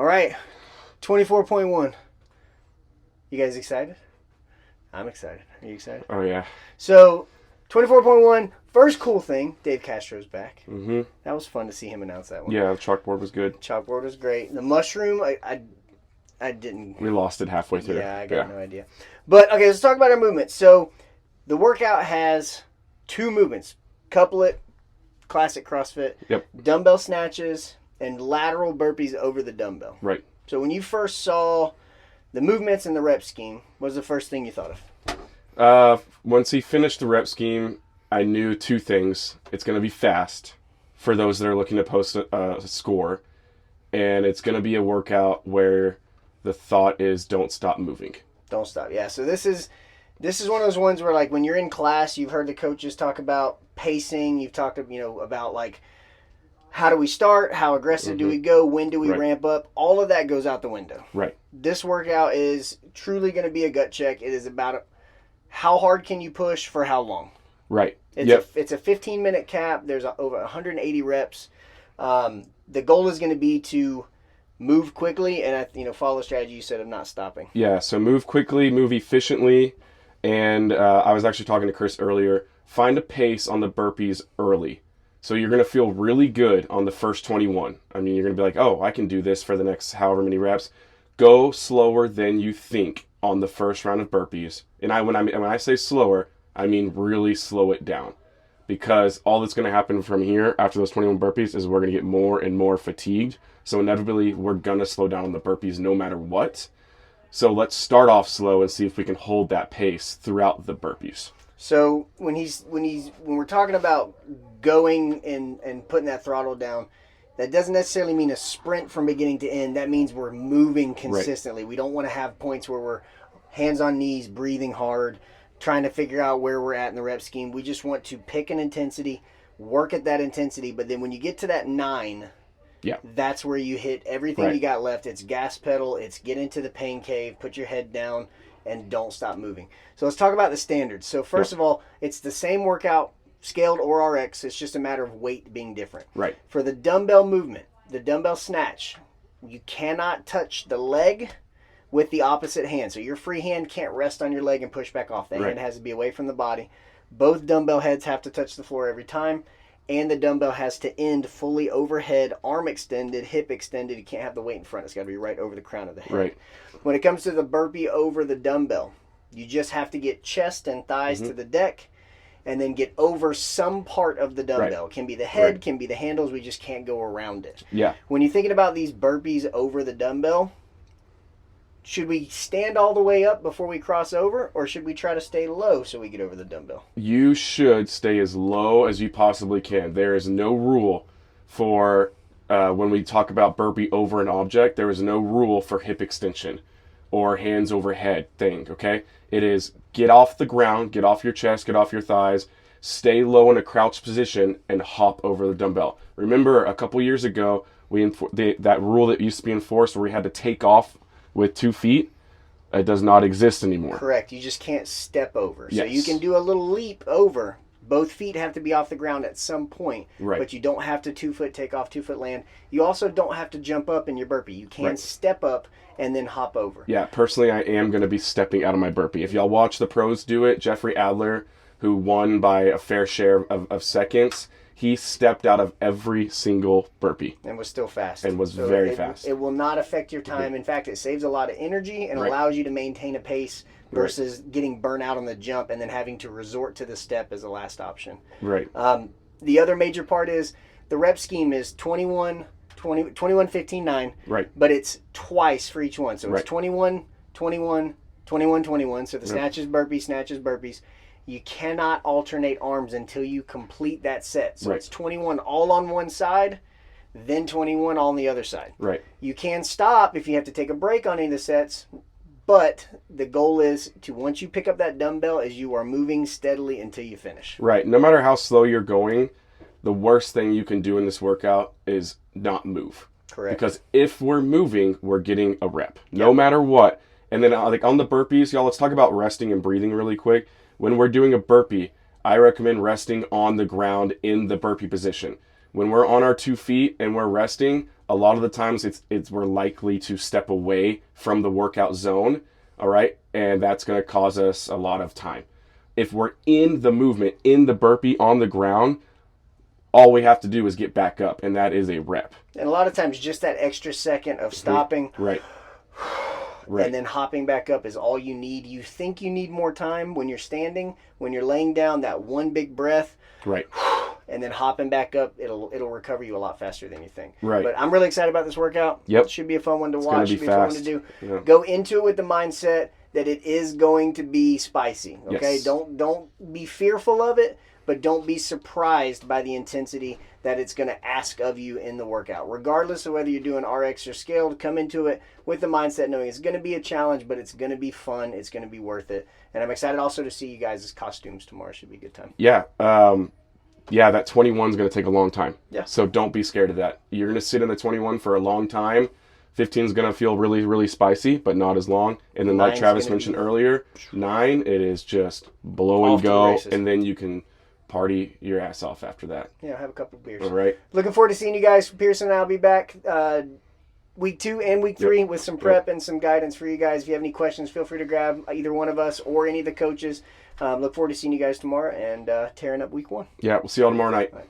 right. 24.1. You guys excited? I'm excited. Are you excited? Oh, yeah. So, 24.1, first cool thing, Dave Castro's back. Mm-hmm. That was fun to see him announce that one. Yeah, the chalkboard was good. Chalkboard was great. The mushroom, I didn't. We lost it halfway through. Yeah, I got no idea. But, okay, let's talk about our movement. So, the workout has 2 movements. Couplet, classic CrossFit. Yep. Dumbbell snatches, and lateral burpees over the dumbbell. Right. So, when you first saw the movements and the rep scheme, what was the first thing you thought of? Once he finished the rep scheme, I knew 2 things. It's going to be fast for those that are looking to post a score. And it's going to be a workout where the thought is don't stop moving. Don't stop. Yeah. So this is one of those ones where, like, when you're in class, you've heard the coaches talk about pacing. You've talked, about, like, how do we start? How aggressive do we go? When do we ramp up? All of that goes out the window. Right. This workout is truly going to be a gut check. It is about how hard can you push for how long. Right. It's a 15-minute cap. There's over 180 reps. The goal is going to be to move quickly and, follow the strategy you said of not stopping. Yeah, so move quickly, move efficiently. And I was actually talking to Chris earlier. Find a pace on the burpees early. So you're going to feel really good on the first 21. I mean, you're going to be like, oh, I can do this for the next however many reps. Go slower than you think on the first round of burpees. And when I say slower, I mean really slow it down. Because all that's going to happen from here after those 21 burpees is we're going to get more and more fatigued. So inevitably, we're going to slow down on the burpees no matter what. So let's start off slow and see if we can hold that pace throughout the burpees. So when we're talking about going and putting that throttle down, that doesn't necessarily mean a sprint from beginning to end. That means we're moving consistently. Right. We don't want to have points where we're hands on knees, breathing hard, trying to figure out where we're at in the rep scheme. We just want to pick an intensity, work at that intensity, but then when you get to that 9, that's where you hit everything you got left. It's gas pedal, it's get into the pain cave, put your head down, and don't stop moving. So let's talk about the standards. So first of all, it's the same workout, scaled or RX. It's just a matter of weight being different. Right. For the dumbbell movement, the dumbbell snatch, you cannot touch the leg with the opposite hand. So your free hand can't rest on your leg and push back off. The hand has to be away from the body. Both dumbbell heads have to touch the floor every time. And the dumbbell has to end fully overhead, arm extended, hip extended. You can't have the weight in front. It's got to be right over the crown of the head. Right. When it comes to the burpee over the dumbbell, you just have to get chest and thighs to the deck and then get over some part of the dumbbell. It can be the head, can be the handles. We just can't go around it. Yeah. When you're thinking about these burpees over the dumbbell, should we stand all the way up before we cross over, or should we try to stay low so we get over the dumbbell? You should stay as low as you possibly can. There is no rule for when we talk about burpee over an object, there is no rule for hip extension or hands overhead thing, okay? It is get off the ground, get off your chest, get off your thighs, stay low in a crouched position, and hop over the dumbbell. Remember, a couple years ago, that rule that used to be enforced where we had to take off with 2 feet, it does not exist anymore. Correct. You just can't step over. Yes. So you can do a little leap over. Both feet have to be off the ground at some point. Right. But you don't have to 2-foot take off, 2-foot land. You also don't have to jump up in your burpee. You can step up and then hop over. Yeah, personally, I am going to be stepping out of my burpee. If y'all watch the pros do it, Jeffrey Adler, who won by a fair share of seconds, he stepped out of every single burpee. And was still fast. And was very fast. It will not affect your time. In fact, it saves a lot of energy and allows you to maintain a pace versus getting burnt out on the jump and then having to resort to the step as a last option. Right. The other major part is the rep scheme is 21, 15, 9. Right. But it's twice for each one. So it's 21, 21, 21, 21. So the snatches, burpees, snatches, burpees. You cannot alternate arms until you complete that set. So it's 21 all on one side, then 21 all on the other side. Right. You can stop if you have to take a break on any of the sets, but the goal is to, once you pick up that dumbbell, is you are moving steadily until you finish. Right. No matter how slow you're going, the worst thing you can do in this workout is not move. Correct. Because if we're moving, we're getting a rep, no matter what. And then like on the burpees, y'all, let's talk about resting and breathing really quick. When we're doing a burpee, I recommend resting on the ground in the burpee position. When we're on our 2 feet and we're resting, a lot of the times we're likely to step away from the workout zone, all right? And that's going to cause us a lot of time. If we're in the movement, in the burpee, on the ground, all we have to do is get back up, and that is a rep. And a lot of times just that extra second of stopping. Right. Right. And then hopping back up is all you need. You think you need more time when you're standing. When you're laying down, that one big breath. Right. And then hopping back up, it'll recover you a lot faster than you think. Right. But I'm really excited about this workout. Yep. It should be a fun one to It's watch. Should be a fun one to do. Yeah. Go into it with the mindset that it is going to be spicy. Okay. Yes. Don't be fearful of it, but don't be surprised by the intensity that it's going to ask of you in the workout. Regardless of whether you're doing RX or scaled, come into it with the mindset knowing it's going to be a challenge, but it's going to be fun. It's going to be worth it. And I'm excited also to see you guys' costumes tomorrow. Should be a good time. Yeah. That 21 is going to take a long time. Yeah. So don't be scared of that. You're going to sit in the 21 for a long time. 15 is going to feel really, really spicy, but not as long. And then like Travis mentioned earlier, 9, it is just blow and go. And then you can party your ass off after that. Yeah, have a couple of beers. All right. Looking forward to seeing you guys. Pearson and I will be back week 2 and week 3 with some prep and some guidance for you guys. If you have any questions, feel free to grab either one of us or any of the coaches. Look forward to seeing you guys tomorrow and tearing up week 1. Yeah, we'll see you all tomorrow night. All right.